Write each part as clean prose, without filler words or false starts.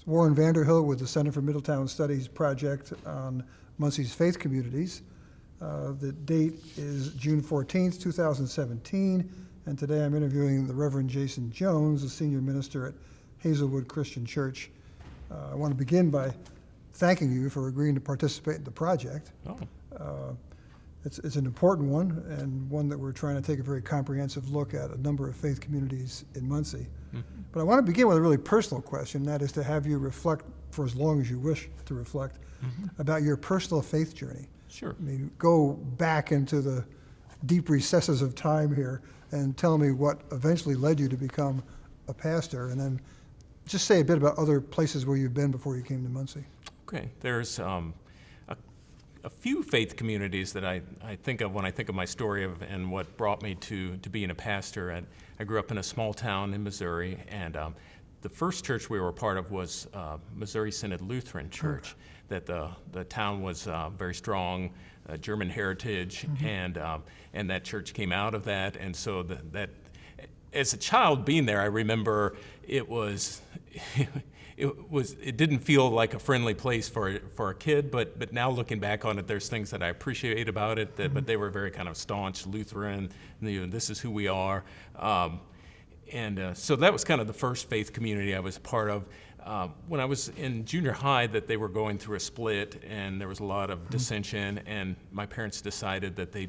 Warren Vanderhill with the Center for Middletown Studies project on Muncie's faith communities. The date is June 14th, 2017, and today I'm interviewing the Reverend Jason Jones, a senior minister at Hazelwood Christian Church. I want to begin by thanking you for agreeing to participate in the project. Oh. It's an important one, and one that we're trying to take a very comprehensive look at a number of faith communities in Muncie. Mm-hmm. But I want to begin with a really personal question, that is to have you reflect for as long as you wish to reflect about your personal faith journey. Sure. I mean, go back into the deep recesses of time here and tell me what eventually led you to become a pastor, and then just say a bit about other places where you've been before you came to Muncie. Okay. There's a few faith communities that I think of when I think of my story and what brought me to being a pastor. And I grew up in a small town in Missouri, and the first church we were a part of was Missouri Synod Lutheran Church. That the town was very strong, German heritage, and that church came out of that. And so that as a child being there, I remember it didn't feel like a friendly place for a kid, but now looking back on it, there's things that I appreciate about it. But they were very kind of staunch Lutheran. This is who we are, and so that was kind of the first faith community I was a part of. When I was in junior high, that they were going through a split, and there was a lot of dissension, and my parents decided that they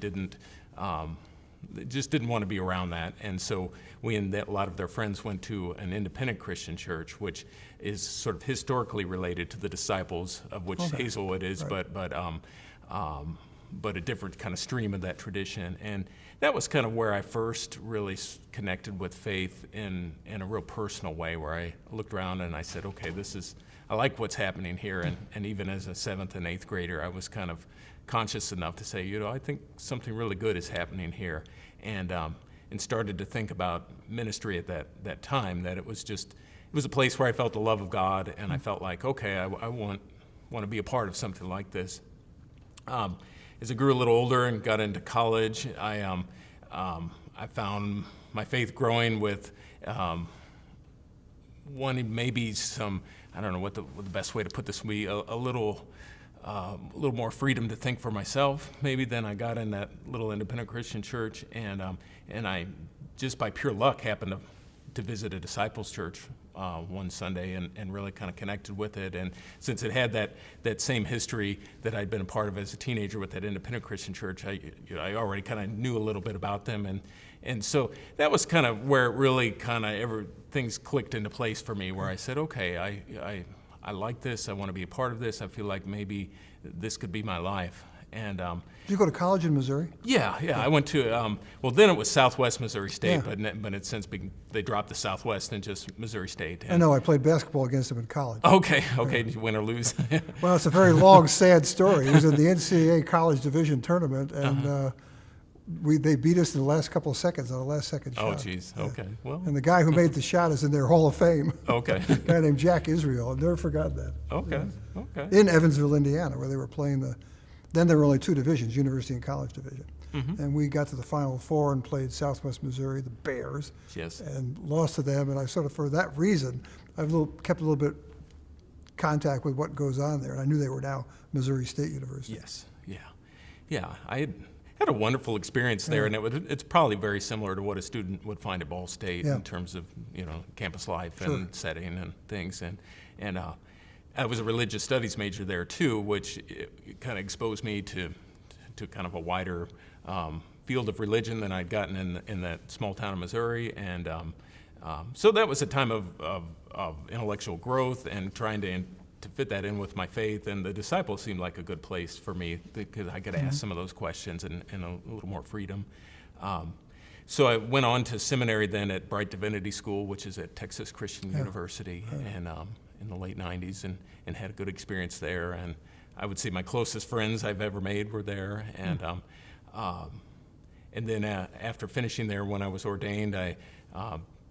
just didn't want to be around that. And so we and a lot of their friends went to an independent Christian church, which is sort of historically related to the disciples, of which Hazelwood is, right. but a different kind of stream of that tradition. And that was kind of where I first really connected with faith in a real personal way, where I looked around and I said, okay, I like what's happening here. And even as a 7th and 8th grader, I was kind of conscious enough to say, I think something really good is happening here, and started to think about ministry at that time. That it was a place where I felt the love of God, and I felt like, okay, I want to be a part of something like this. As I grew a little older and got into college, I found my faith growing with wanting maybe some, I don't know what the best way to put this would be, a little more freedom to think for myself, maybe, than I got in that little independent Christian church. And I, just by pure luck, happened to visit a disciples church one Sunday and really kind of connected with it. And since it had that same history that I'd been a part of as a teenager with that independent Christian church, I already kind of knew a little bit about them. And so that was kind of where it really kind of things clicked into place for me, where I said, okay, I like this, I want to be a part of this, I feel like maybe this could be my life. And did you go to college in Missouri? Yeah. I went to, then it was Southwest Missouri State, but it's since they dropped the Southwest and just Missouri State. And I know, I played basketball against them in college. Okay, did you win or lose? Well, it's a very long, sad story. It was in the NCAA College Division Tournament, and they beat us in the last couple of seconds on the last second shot. Oh, geez. Okay. Well. And the guy who made the shot is in their Hall of Fame. Okay. A guy named Jack Israel. I've never forgotten that. Okay. Yeah. Okay. In Evansville, Indiana, where they were playing then there were only 2 divisions, University and College Division. And we got to the Final Four and played Southwest Missouri, the Bears. Yes. And lost to them. And I sort of, for that reason, I've kept a little bit contact with what goes on there. And I knew they were now Missouri State University. Yes. Yeah. I had a wonderful experience there, and it's probably very similar to what a student would find at Ball State in terms of campus life and setting and things. And I was a religious studies major there too, which kind of exposed me to kind of a wider field of religion than I'd gotten in that small town of Missouri. And so that was a time of intellectual growth and trying to fit that in with my faith. And the disciples seemed like a good place for me because I could ask some of those questions and a little more freedom. So I went on to seminary then at Bright Divinity School, which is at Texas Christian University, and in the late 90s, and had a good experience there. And I would say my closest friends I've ever made were there. And then after finishing there, when I was ordained, I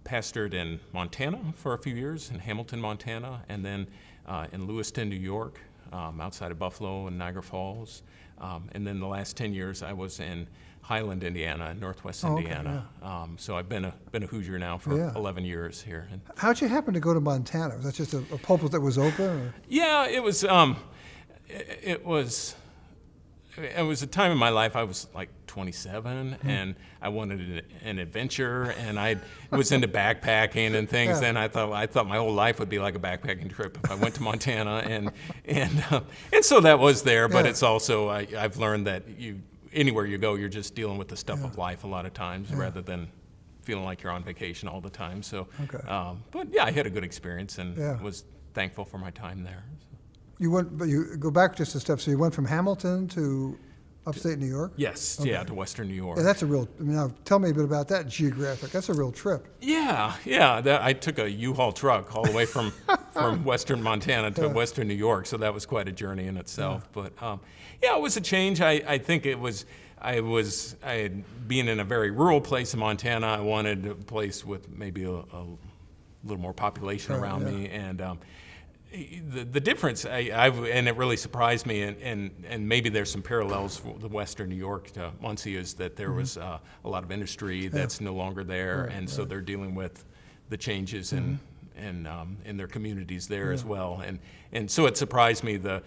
pastored in Montana for a few years, in Hamilton, Montana, and then in Lewiston, New York, outside of Buffalo and Niagara Falls. And then the last 10 years I was in Highland, Indiana, and Northwest Oh, okay, Indiana. So I've been a Hoosier now for Yeah. 11 years here. And How'd you happen to go to Montana? Was that just a pulpit that was open? Or? yeah, it was a time in my life. I was like 27, and I wanted an adventure, and I was into backpacking and things. Yeah. And I thought my whole life would be like a backpacking trip if I went to Montana, and so that was there. But Yeah. it's also I've learned that anywhere you go, you're just dealing with the stuff of life a lot of times, rather than feeling like you're on vacation all the time. So, Okay. but yeah, I had a good experience and Yeah. was thankful for my time there. You went, but you go back just a step. So you went from Hamilton to upstate New York? Yes, Okay. yeah, to Western New York. Yeah, that's a real, now tell me a bit about that geographic. That's a real trip. Yeah. I took a U-Haul truck all the way from Western Montana to Western New York, so that was quite a journey in itself. But it was a change. I think being in a very rural place in Montana, I wanted a place with maybe a little more population around me, and the difference, and it really surprised me, and maybe there's some parallels for the Western New York to Muncie, is that there was a lot of industry that's no longer there, so they're dealing with the changes in their communities there as well, and so it surprised me the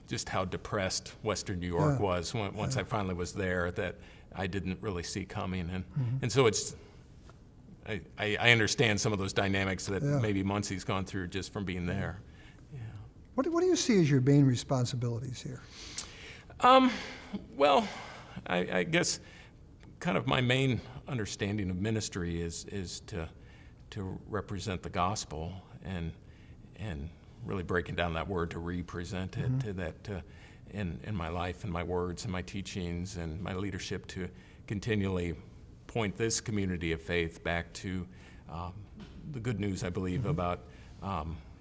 just how depressed Western New York was once I finally was there, that I didn't really see coming, and so it's. I understand some of those dynamics that maybe Muncie's gone through just from being there. Yeah. What do you see as your main responsibilities here? Well, I guess kind of my main understanding of ministry is to represent the gospel and really breaking down that word to represent it to that in my life and my words and my teachings and my leadership, to continually point this community of faith back to the good news, I believe, about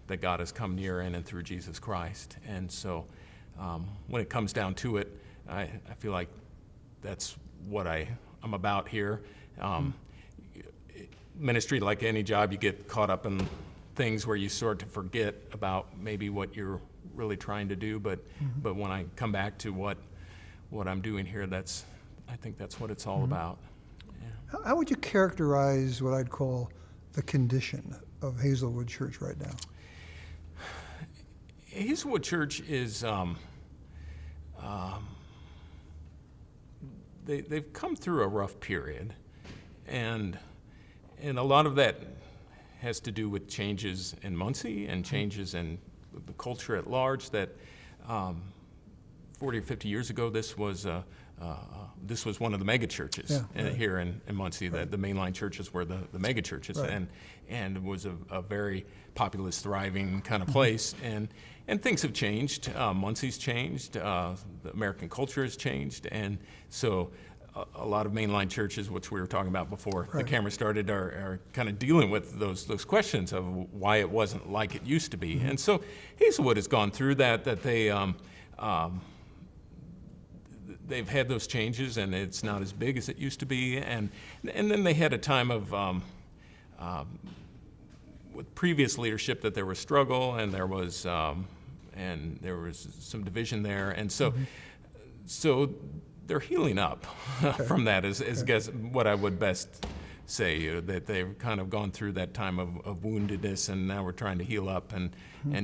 that God has come near in and through Jesus Christ. And so when it comes down to it, I feel like that's what I'm about here. Ministry, like any job, you get caught up in things where you sort of forget about maybe what you're really trying to do, but when I come back to what I'm doing here, I think that's what it's all about. How would you characterize what I'd call the condition of Hazelwood Church right now? Hazelwood Church is, they've come through a rough period, and a lot of that has to do with changes in Muncie and changes in the culture at large. That 40 or 50 years ago, this was one of the mega churches here in Muncie. The mainline churches were the mega churches, and it was a very populous, thriving kind of place. And things have changed. Muncie's changed. The American culture has changed, and so a lot of mainline churches, which we were talking about before the camera started, are kind of dealing with those questions of why it wasn't like it used to be. And so Hazelwood has gone through that they've had those changes, and it's not as big as it used to be. And then they had a time of with previous leadership that there was struggle, and there was some division there, and so they're healing up from that. Is guess what I would best say, that they've kind of gone through that time of woundedness, and now we're trying to heal up and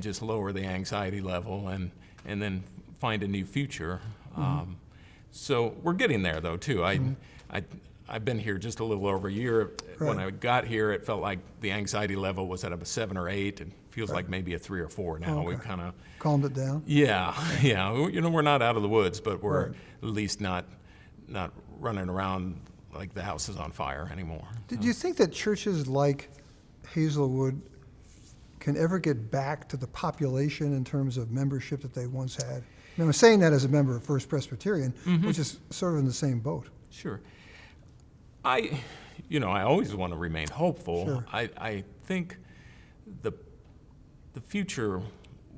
just lower the anxiety level and then find a new future. So we're getting there, though, too. I've been here just a little over a year. When I got here, it felt like the anxiety level was at a 7 or 8. It feels like maybe a 3 or 4 now. We've kind of calmed it down. Yeah. We're not out of the woods, but we're at least not running around like the house is on fire anymore. Did you think that churches like Hazelwood can ever get back to the population in terms of membership that they once had? And I'm saying that as a member of First Presbyterian, which is sort of in the same boat. Sure. I always want to remain hopeful. Sure. I think the future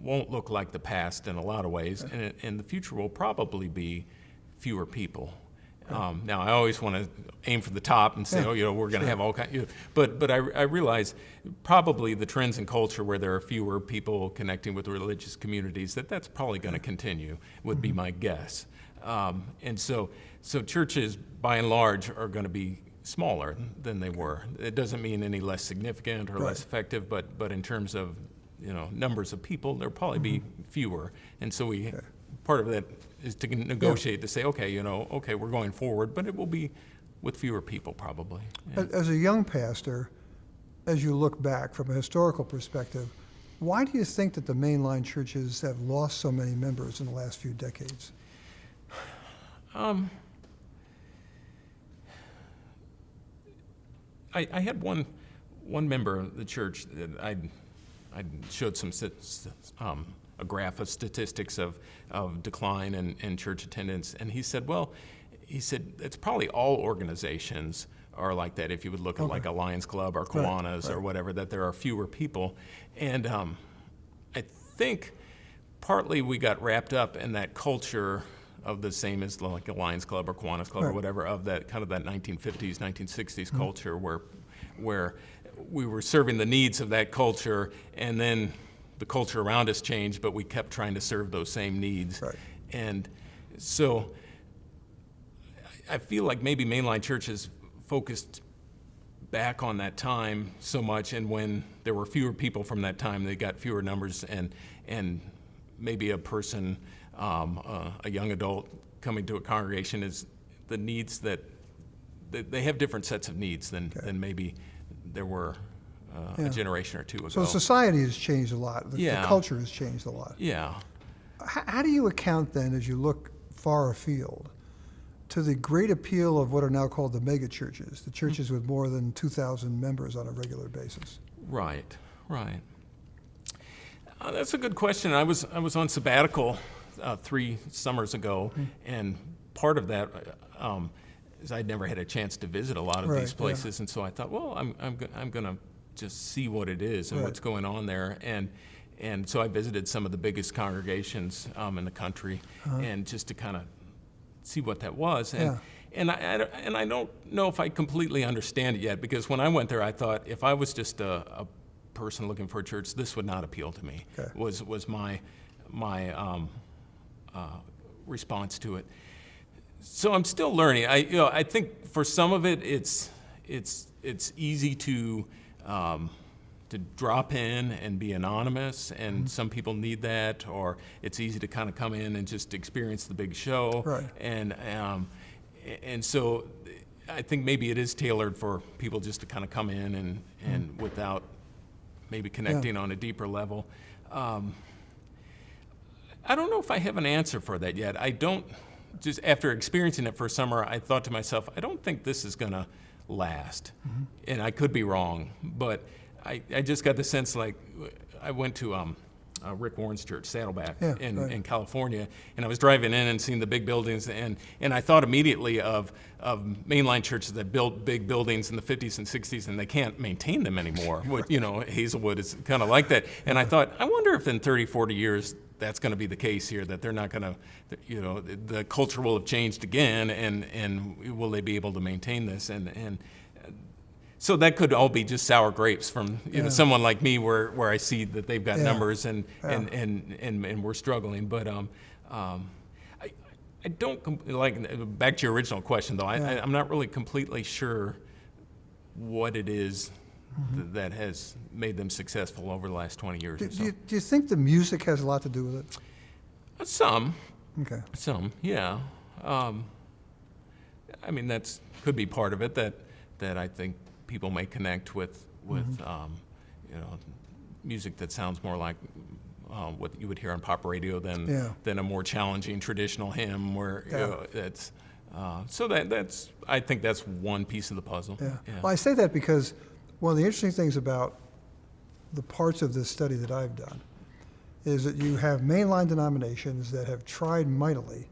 won't look like the past in a lot of ways, and the future will probably be fewer people. Now, I always want to aim for the top and say, we're going to have all kinds. But I realize probably the trends in culture where there are fewer people connecting with religious communities, that's probably going to continue, would be my guess. And so So churches, by and large, are going to be smaller than they were. It doesn't mean any less significant or Right. less effective, but in terms of, numbers of people, there'll probably be fewer. And so part of that is to negotiate to say, okay, we're going forward, but it will be with fewer people probably. Yeah. As a young pastor, as you look back from a historical perspective, why do you think that the mainline churches have lost so many members in the last few decades? I had one member of the church that I showed a graph of statistics of decline in church attendance, and he said it's probably all organizations are like that. If you would look at like a Lions Club or Kiwanis or whatever, that there are fewer people, and I think partly we got wrapped up in that culture of the same as like a Lions Club or Kiwanis Club or whatever, of that kind of that 1950s, 1960s culture where we were serving the needs of that culture, and then the culture around us changed, but we kept trying to serve those same needs. Right. And so I feel like maybe mainline churches focused back on that time so much, and when there were fewer people from that time, they got fewer numbers, and maybe a person, a young adult coming to a congregation is the needs that they have different sets of needs than maybe there were a generation or two ago. So society has changed a lot. The Yeah. culture has changed a lot. Yeah. How do you account then, as you look far afield, to the great appeal of what are now called the mega churches, the churches with more than 2,000 members on a regular basis? Right. That's a good question. I was on sabbatical 3 summers ago, and part of that is I'd never had a chance to visit a lot of these places, and so I thought, well, I'm going to just see what it is and what's going on there, and so I visited some of the biggest congregations in the country, and just to kind of see what that was, and I don't know if I completely understand it yet, because when I went there, I thought if I was just a person looking for a church, this would not appeal to me. Okay. Was my response to it. So I'm still learning. I think for some of it, it's easy to drop in and be anonymous, and some people need that, or it's easy to kind of come in and just experience the big show. Right. And so I think maybe it is tailored for people just to kind of come in and without maybe connecting on a deeper level. I don't know if I have an answer for that yet. I don't. Just after experiencing it for a summer, I thought to myself, I don't think this is going to last. And I could be wrong, but I just got the sense, like, I went to Rick Warren's church, Saddleback, in California, and I was driving in and seeing the big buildings, and I thought immediately of mainline churches that built big buildings in the 50s and 60s, and they can't maintain them anymore. Hazelwood is kind of like that. And I thought, I wonder if in 30, 40 years, that's going to be the case here, that they're not going to, the culture will have changed again, and will they be able to maintain this? And so that could all be just sour grapes from someone like me, where I see that they've got numbers and we're struggling. But I don't like, back to your original question though. I'm not really completely sure what it is that has made them successful over the last 20 years or so. Do you think the music has a lot to do with it? Some. Okay. Some, yeah. I mean, that's could be part of it, that I think people may connect with music that sounds more like what you would hear on pop radio than a more challenging traditional hymn, where that's so that's I think that's one piece of the puzzle. Yeah. Well, I say that because one of the interesting things about the parts of this study that I've done is that you have mainline denominations that have tried mightily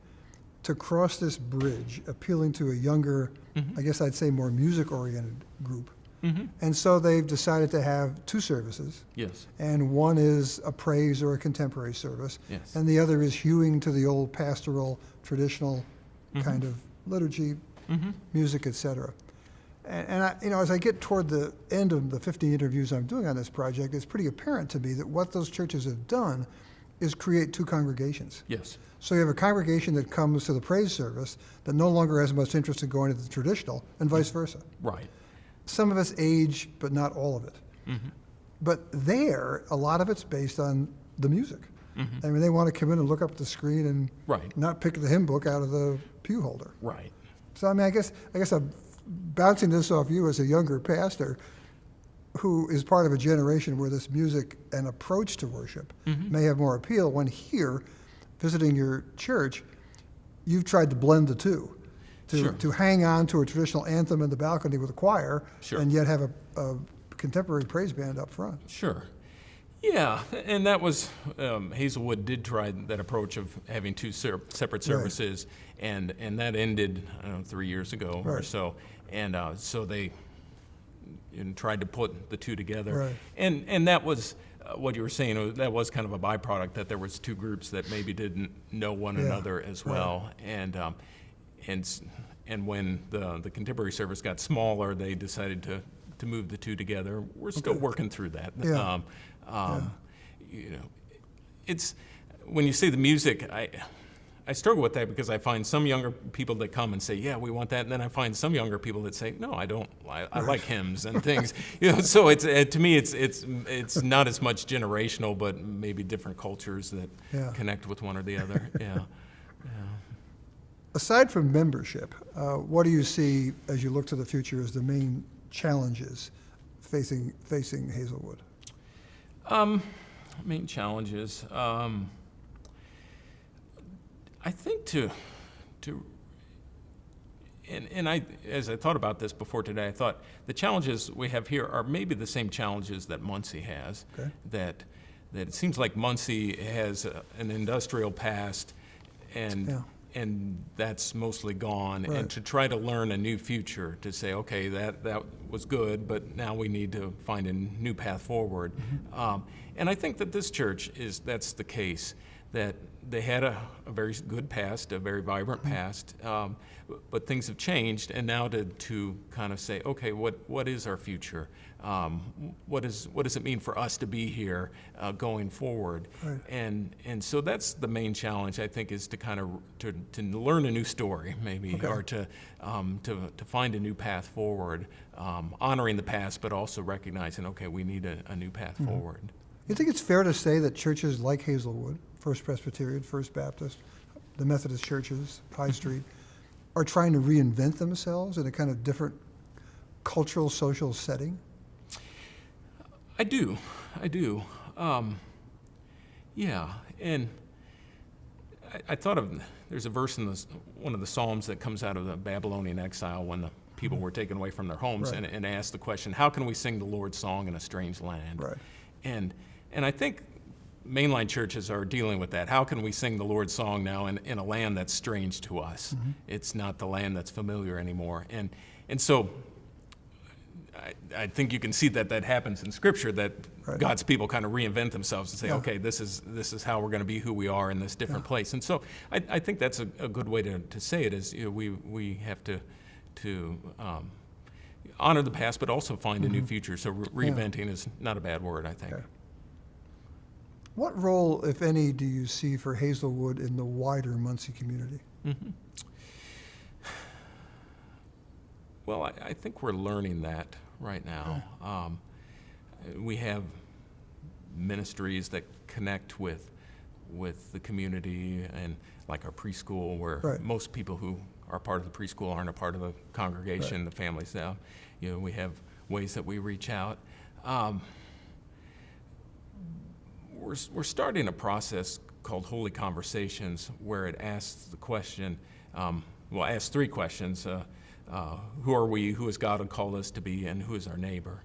to cross this bridge, appealing to a younger, I guess I'd say more music-oriented group. And so they've decided to have 2 services. Yes. And one is a praise or a contemporary service. Yes. And the other is hewing to the old pastoral, traditional kind of liturgy, music, etc. And I, as I get toward the end of the 50 interviews I'm doing on this project, it's pretty apparent to me that what those churches have done is create two congregations. Yes. So you have a congregation that comes to the praise service that no longer has much interest in going to the traditional, and vice versa. Right. Some of it's age, but not all of it. Mm-hmm. But there, a lot of it's based on the music. Mm-hmm. I mean, they want to come in and look up at the screen and Right. not pick the hymn book out of the pew holder. Right. So I mean, I guess I'm bouncing this off you as a younger pastor who is part of a generation where this music and approach to worship Mm-hmm. may have more appeal, when here, visiting your church, you've tried to blend the two, Sure. to hang on to a traditional anthem in the balcony with a choir, Sure. and yet have a contemporary praise band up front. Sure. Yeah, and that was, Hazelwood did try that approach of having two separate services, and that ended, I don't know, 3 years ago or Right. so. And so they tried to put the two together. Right. And that was what you were saying, that was kind of a byproduct, that there was two groups that maybe didn't know one Yeah. another as well. And when the contemporary service got smaller, they decided to move the two together. We're still working through that. Yeah. You know, it's when you say the music, I struggle with that, because I find some younger people that come and say, yeah, we want that, and then I find some younger people that say, no, I don't. I like hymns and things. So it's to me, it's not as much generational, but maybe different cultures that connect with one or the other. Yeah. Aside from membership, what do you see as you look to the future as the main challenges facing Hazelwood? Main challenges. I think as I thought about this before today, I thought the challenges we have here are maybe the same challenges that Muncie has. Okay. That it seems like Muncie has an industrial past, and that's mostly gone. Right. And to try to learn a new future, to say, okay, that was good, but now we need to find a new path forward. Mm-hmm. And I think that this church that's the case. That they had a very good past, a very vibrant past, but things have changed, and now to kind of say, okay, what is our future? What does it mean for us to be here going forward? Right. And so that's the main challenge, I think, is to kind of to learn a new story, maybe, or to find a new path forward, honoring the past, but also recognizing, okay, we need a new path forward. You think it's fair to say that churches like Hazelwood, First Presbyterian, First Baptist, the Methodist churches, High Street, are trying to reinvent themselves in a kind of different cultural, social setting? I do. Yeah, and I thought of, there's a verse in one of the Psalms that comes out of the Babylonian exile when the people were taken away from their homes, Right. and asked the question, how can we sing the Lord's song in a strange land? Right. And I think mainline churches are dealing with that. How can we sing the Lord's song now in a land that's strange to us? Mm-hmm. It's not the land that's familiar anymore. And so I think you can see that happens in Scripture, that Right. God's people kind of reinvent themselves and say, okay, this is how we're going to be who we are in this different place. And so I think that's a good way to say it, is we have to honor the past, but also find a new future. So reinventing is not a bad word, I think. Okay. What role, if any, do you see for Hazelwood in the wider Muncie community? Mm-hmm. Well, I think we're learning that right now. We have ministries that connect with the community, and like our preschool, where Right. most people who are part of the preschool aren't a part of the congregation, the families now. We have ways that we reach out. We're starting a process called Holy Conversations, where it asks the question, asks three questions. Who are we, who has God called us to be, and who is our neighbor?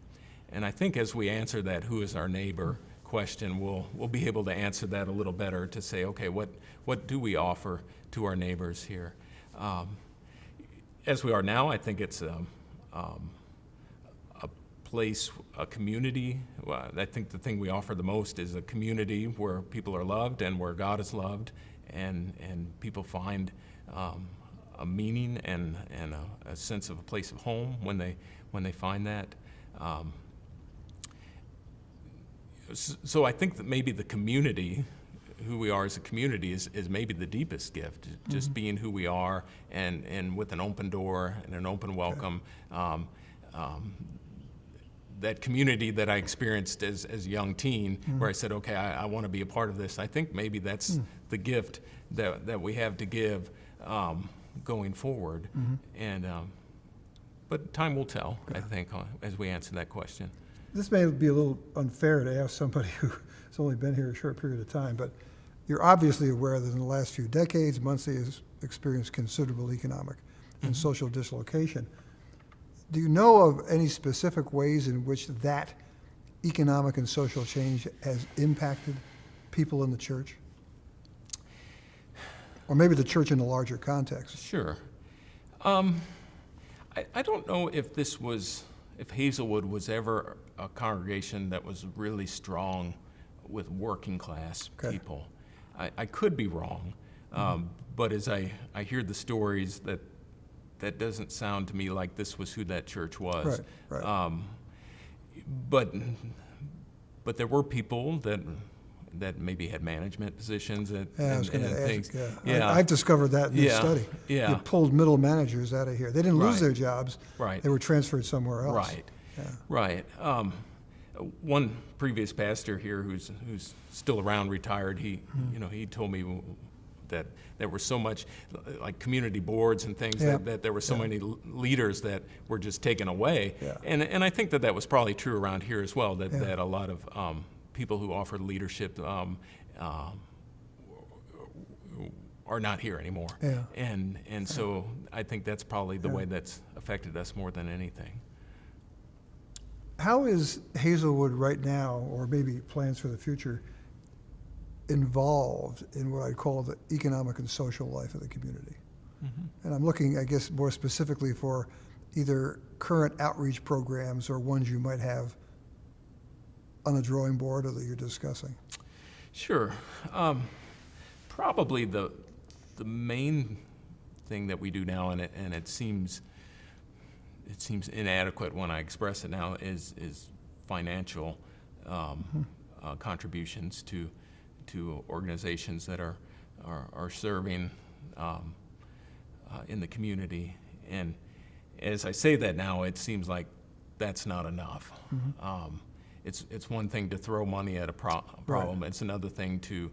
And I think as we answer that who is our neighbor question, we'll be able to answer that a little better, to say, okay, what do we offer to our neighbors here? As we are now, I think it's a place, a community. I think the thing we offer the most is a community where people are loved and where God is loved, and people find a meaning and a sense of a place of home when they find that. So I think that maybe the community who we are as a community is maybe the deepest gift. Just being who we are, and with an open door and an open welcome. That community that I experienced as a young teen, where I said, okay, I want to be a part of this. I think maybe that's the gift that we have to give going forward. And but time will tell, I think, as we answer that question. This may be a little unfair to ask somebody who's only been here a short period of time, but you're obviously aware that in the last few decades, Muncie has experienced considerable economic and social dislocation. Do you know of any specific ways in which that economic and social change has impacted people in the church? Or maybe the church in a larger context? Sure. I don't know if Hazelwood was ever a congregation that was really strong with working class people. I could be wrong, but as I hear the stories, that doesn't sound to me like this was who that church was. Right. But there were people that maybe had management positions and things. I've discovered that in this study. Yeah. You pulled middle managers out of here. They didn't lose their jobs. Right. They were transferred somewhere else. Right. Yeah. Right. One previous pastor here who's still around, retired, he told me that there were so much, like community boards and things, that there were so many leaders that were just taken away. Yeah. And I think that was probably true around here as well, that a lot of people who offered leadership are not here anymore. Yeah. And so I think that's probably the way that's affected us more than anything. How is Hazelwood right now, or maybe plans for the future, involved in what I call the economic and social life of the community? And I'm looking, I guess, more specifically for either current outreach programs or ones you might have on the drawing board or that you're discussing. Sure. Probably the main thing that we do now, and it seems inadequate when I express it now, is financial contributions to organizations that are serving in the community. And as I say that now, it seems like that's not enough. It's one thing to throw money at a problem. Right. It's another thing to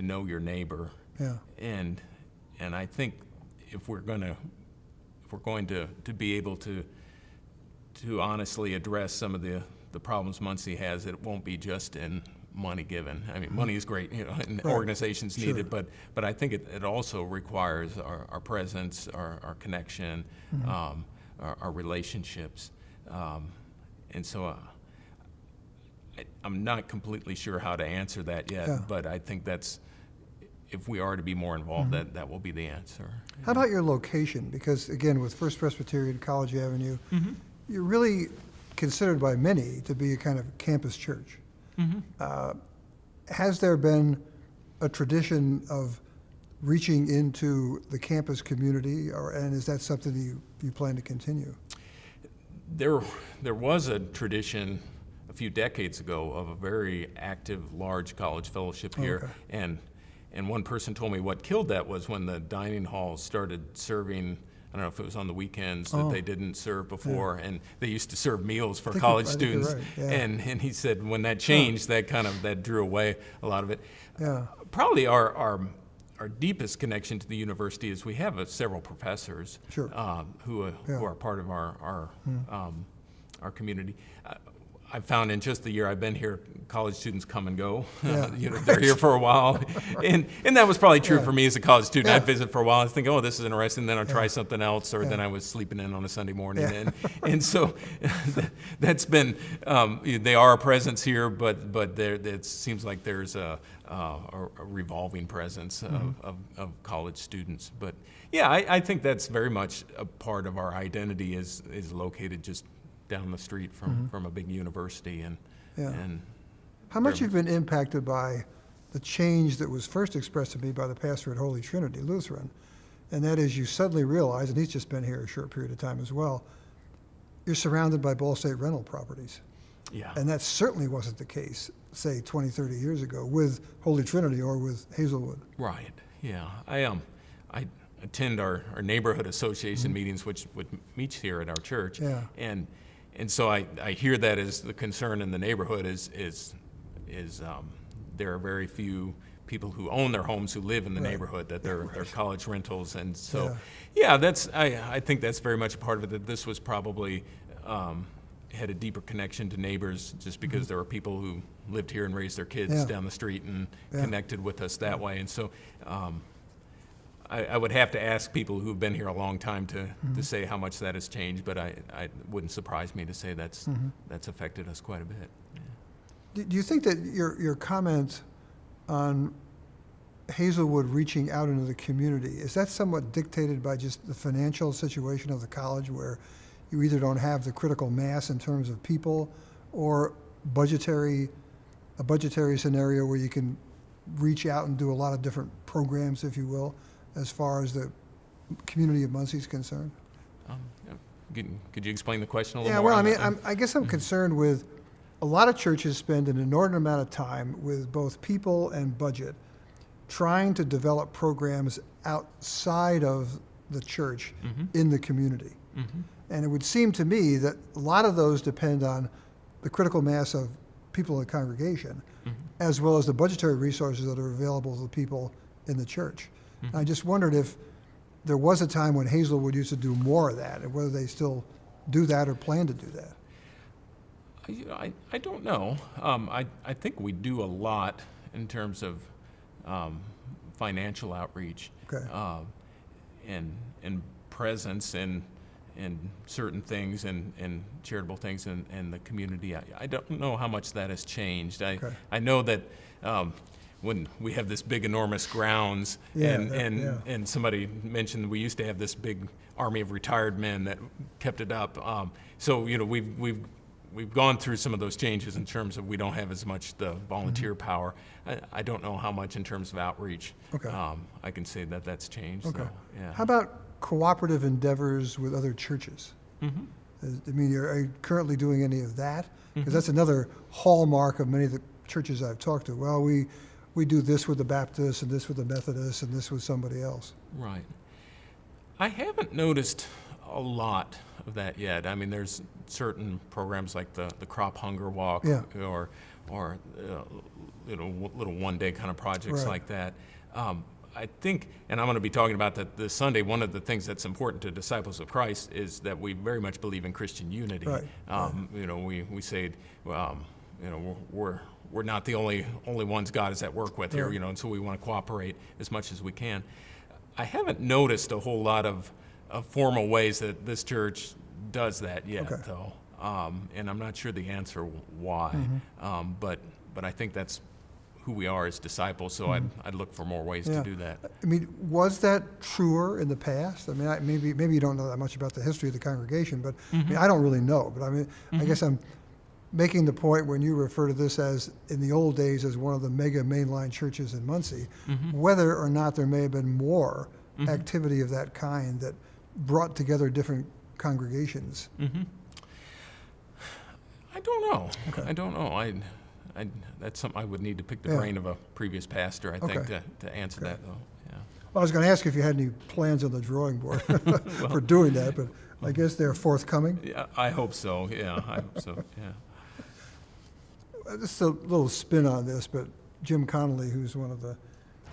know your neighbor. Yeah. And I think if we're going to be able to honestly address some of the problems Muncie has, it won't be just in money given. I mean, money is great, and organizations need it, but I think it also requires our presence, our connection, our relationships, and so I'm not completely sure how to answer that yet, but I think that's, if we are to be more involved, that will be the answer. How about your location? Because again, with First Presbyterian, College Avenue, you're really considered by many to be a kind of campus church. Has there been a tradition of reaching into the campus community, and is that something you plan to continue? There was a tradition a few decades ago of a very active, large college fellowship here, and one person told me what killed that was when the dining halls started serving. I don't know if it was on the weekends that they didn't serve before, and they used to serve meals for college students. Right. And he said when that changed, that drew away a lot of it. Yeah. Probably our deepest connection to the university is we have several professors who are part of our community. I've found in just the year I've been here, college students come and go. They're here for a while, and that was probably true for me as a college student. I'd visit for a while, I'd think, oh, this is interesting, then I'll try something else, or then I was sleeping in on a Sunday morning, and so that's been. They are a presence here, but it seems like there's a revolving presence of college students. But I think that's very much a part of our identity is located just down the street from a big university, and how much you've been impacted by the change that was first expressed to me by the pastor at Holy Trinity Lutheran, and that is you suddenly realize, and he's just been here a short period of time as well, you're surrounded by Ball State rental properties. Yeah. And that certainly wasn't the case, say, 20, 30 years ago with Holy Trinity or with Hazelwood. Right. Yeah. I attend our neighborhood association meetings, which meets here at our church. Yeah. And so I hear that as the concern in the neighborhood is there are very few people who own their homes who live in the neighborhood, that they're college rentals. And so, I think that's very much a part of it, that this was probably had a deeper connection to neighbors just because there were people who lived here and raised their kids down the street and connected with us that way. And so I would have to ask people who've been here a long time to say how much that has changed, but I wouldn't surprise me to say that's affected us quite a bit. Yeah. Do you think that your comment on Hazelwood reaching out into the community, is that somewhat dictated by just the financial situation of the college, where you either don't have the critical mass in terms of people, or a budgetary scenario where you can reach out and do a lot of different programs, if you will, as far as the community of Muncie is concerned? Could you explain the question a little Yeah, more? well, I mean, I guess I'm concerned with a lot of churches spend an inordinate amount of time with both people and budget trying to develop programs outside of the church in the community. And it would seem to me that a lot of those depend on the critical mass of people in the congregation, as well as the budgetary resources that are available to the people in the church. I just wondered if there was a time when Hazelwood used to do more of that, and whether they still do that or plan to do that. I don't know. I think we do a lot in terms of financial outreach, and presence and certain things and charitable things in the community. I don't know how much that has changed. I know that when we have this big, enormous grounds, and somebody mentioned we used to have this big army of retired men that kept it up. So we've gone through some of those changes in terms of we don't have as much the volunteer power. I don't know how much in terms of outreach. I can say that that's changed. Okay. So, yeah. How about cooperative endeavors with other churches? I mean, are you currently doing any of that? Because that's another hallmark of many of the churches I've talked to. Well, we do this with the Baptists and this with the Methodists and this with somebody else. Right. I haven't noticed a lot of that yet. I mean, there's certain programs like the Crop Hunger Walk, or little one-day kind of projects like that. I think, and I'm going to be talking about that this Sunday, one of the things that's important to disciples of Christ is that we very much believe in Christian unity. We say, we're not the only ones God is at work with here, and so we want to cooperate as much as we can. I haven't noticed a whole lot of formal ways that this church does that yet, though, and I'm not sure the answer why, but I think that's who we are as disciples, so I'd look for more ways to do that. I mean, was that truer in the past? I mean, maybe you don't know that much about the history of the congregation, but I mean, I don't really know. But I mean, I guess I'm making the point when you refer to this as, in the old days, as one of the mega mainline churches in Muncie, whether or not there may have been more activity of that kind that brought together different congregations. I don't know. I don't know. That's something I would need to pick the brain of a previous pastor, I think, to answer that, though. Yeah. Well, I was going to ask you if you had any plans on the drawing board for doing that, but I guess they're forthcoming. Yeah, I hope so. Yeah, I hope so. Yeah. Just a little spin on this, but Jim Connolly, who's one of the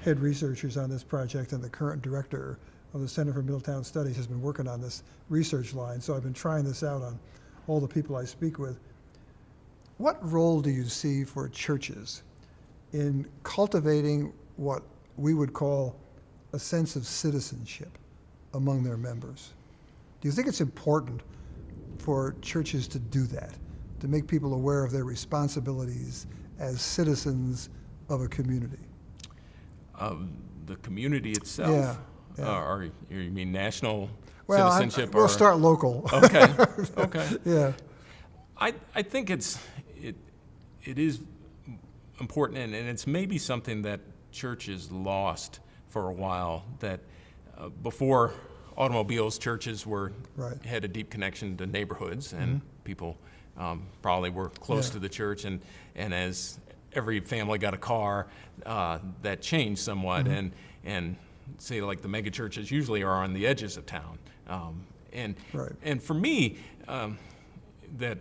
head researchers on this project and the current director of the Center for Middletown Studies, has been working on this research line. So I've been trying this out on all the people I speak with. What role do you see for churches in cultivating what we would call a sense of citizenship among their members? Do you think it's important for churches to do that, to make people aware of their responsibilities as citizens of a community? The community itself? Or you mean national citizenship? We'll start local. Okay. Yeah. I think it is important, and it's maybe something that churches lost for a while, that before automobiles, churches had a deep connection to neighborhoods, and people probably were close Yeah. to the church, and as every family got a car, that changed somewhat, and say like the mega churches usually are on the edges of town, Right. and for me, that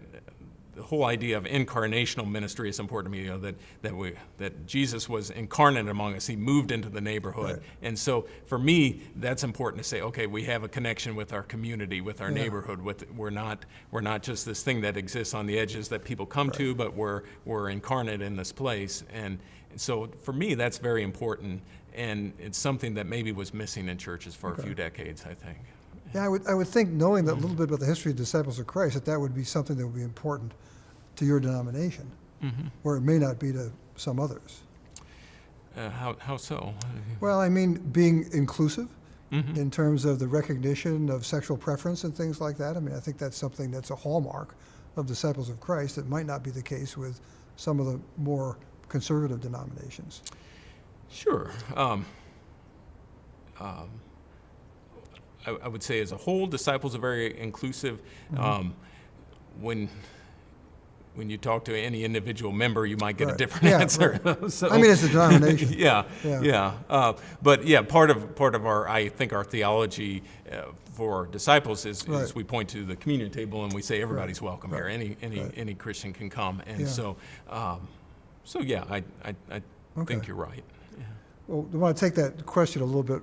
the whole idea of incarnational ministry is important to me. You know, that Jesus was incarnate among us. He moved into the neighborhood, Right. and so for me, that's important to say. Okay, we have a connection with our community, with our Yeah. neighborhood. We're not just this thing that exists on the edges that people come to, but we're incarnate in this place. And so for me, that's very important, and it's something that maybe was missing in churches for a few decades, I think. Yeah, I would think, knowing that a little bit about the history of Disciples of Christ, that would be something that would be important to your denomination, where it may not be to some others. How so? Well, I mean, being inclusive in terms of the recognition of sexual preference and things like that. I mean, I think that's something that's a hallmark of Disciples of Christ that might not be the case with some of the more conservative denominations. Sure. I would say as a whole, Disciples are very inclusive. When you talk to any individual member, you might get a Right. different Yeah, answer. right. So, I mean, it's a denomination. yeah. Yeah. But yeah, part of our, I think our theology for disciples is Right. we point to the communion table and we say everybody's welcome here. Right. Any Christian can come, and Yeah. so yeah, I Okay. think you're right. Yeah. Well, I want to take that question a little bit,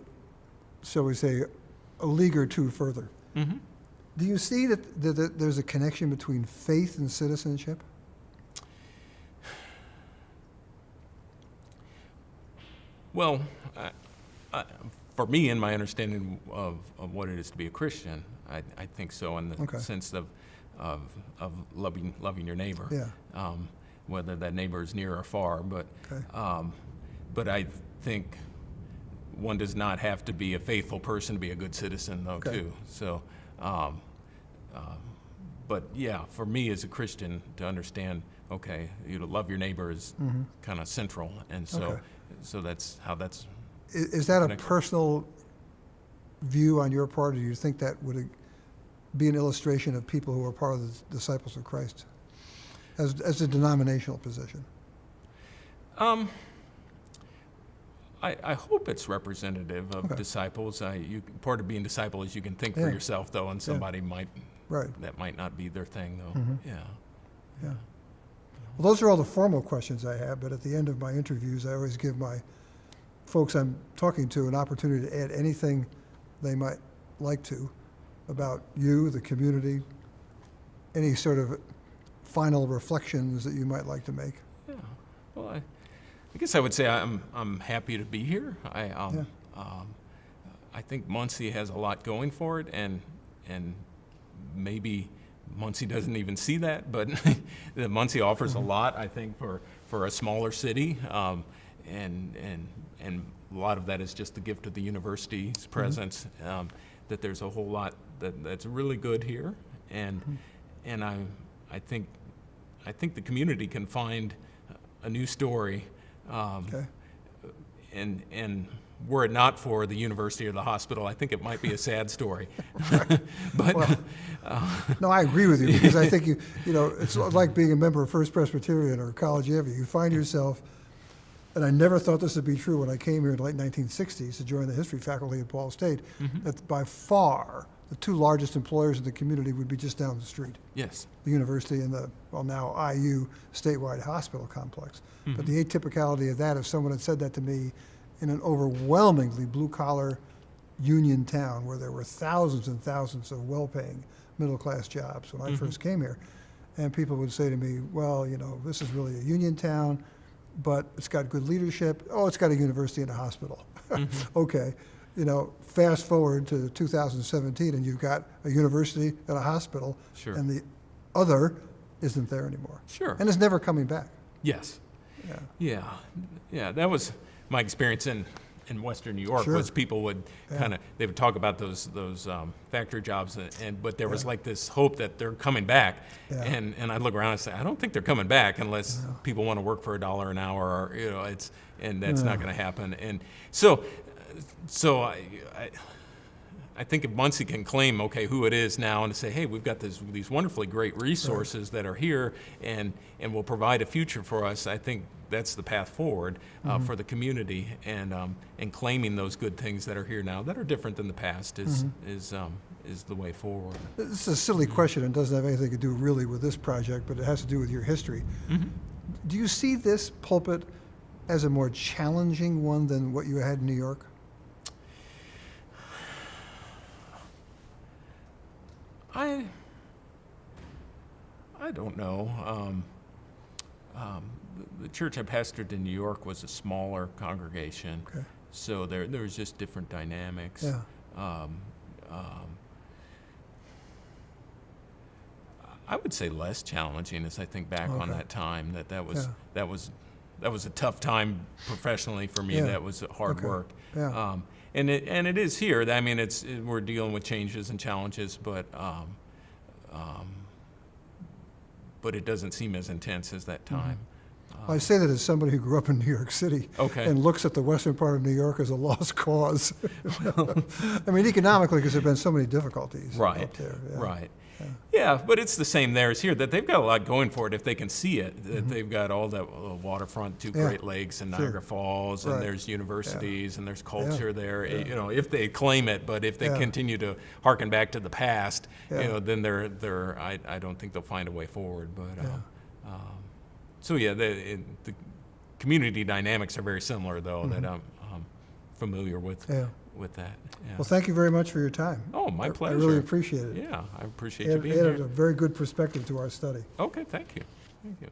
shall we say, a league or two further. Do you see that there's a connection between faith and citizenship? Well, for me, in my understanding of what it is to be a Christian, I think so, in the Okay. sense of loving your neighbor, Yeah. whether that neighbor is near or far. Okay. But I think one does not have to be a faithful person to be a good citizen, though, Okay. too. So, but yeah, for me as a Christian, to understand, okay, you to love your neighbor is kind of central, and so Okay. so that's how that's. Is that a Connect- personal view on your part, or do you think that would be an illustration of people who are part of the Disciples of Christ as a denominational position? I hope it's representative of Okay. disciples. Part of being disciple is you can think for Yeah. yourself, though, and somebody Right. that might not be their thing, though. Yeah. Yeah. Well, those are all the formal questions I have, but at the end of my interviews, I always give my folks I'm talking to an opportunity to add anything they might like to about you, the community, any sort of final reflections that you might like to make. Yeah. Well, I guess I would say I'm happy to be here. I think Muncie has a lot going for it, and maybe Muncie doesn't even see that, but the Muncie offers a lot, I think, for a smaller city, and a lot of that is just the gift of the university's presence. That there's a whole lot that's really good here, and I think the community can find a new story, Okay. and were it not for the university or the hospital, I think it might be a sad story. But Well, no, I agree with you, because I think you know, it's like being a member of First Presbyterian or College Avenue. You find yourself, and I never thought this would be true when I came here in the late 1960s to join the history faculty at Ball State, that by far the two largest employers in the community would be just down the street, yes, the university and the, well, now IU statewide hospital complex. But the atypicality of that, if someone had said that to me in an overwhelmingly blue-collar union town where there were thousands and thousands of well-paying middle-class jobs when I first came here, and people would say to me, well, you know, this is really a union town, but it's got good leadership. Oh, it's got a university and a hospital. Okay, you know, fast forward to 2017, and you've got a university and a hospital, Sure. and the other isn't there anymore. Sure. And it's never coming back. yes. Yeah. Yeah, that was my experience in Western New York. Sure. Was people would they would talk about those factory jobs, but there was like this hope that they're coming back, Yeah. and I'd look around and say, I don't think they're coming back unless people want to work for $1 an hour, or and that's not going to happen. And so I think if Muncie can claim, okay, who it is now, and to say, hey, we've got these wonderfully great resources that are here and will provide a future for us, I think that's the path forward for the community, and claiming those good things that are here now that are different than the past is the way forward. This is a silly question and doesn't have anything to do really with this project, but it has to do with your history. Do you see this pulpit as a more challenging one than what you had in New York? I don't know. The church I pastored in New York was a smaller congregation, so there was just different dynamics. Yeah. I would say less challenging as I think back on that time. That was a tough time professionally for me. Yeah. That was hard work. Yeah. And it is here. I mean, we're dealing with changes and challenges, but it doesn't seem as intense as that time. I say that as somebody who grew up in New York City and looks at the western part of New York as a lost cause. I mean, economically, because there have been so many difficulties up there. Yeah. Right. Yeah, but it's the same there as here, that they've got a lot going for it if they can see it. That they've got all the waterfront, two Great Lakes and Niagara Falls, and there's universities and there's culture there. You know, if they claim it, but if they continue to harken back to the past, you know, then I don't think they'll find a way forward. But so yeah, the community dynamics are very similar, though. That I'm familiar with. With that. Yeah. Well, thank you very much for your time. Oh, my pleasure. I really appreciate it. Yeah, I appreciate you being here. It here. added a very good perspective to our study. Okay, thank you. Thank you.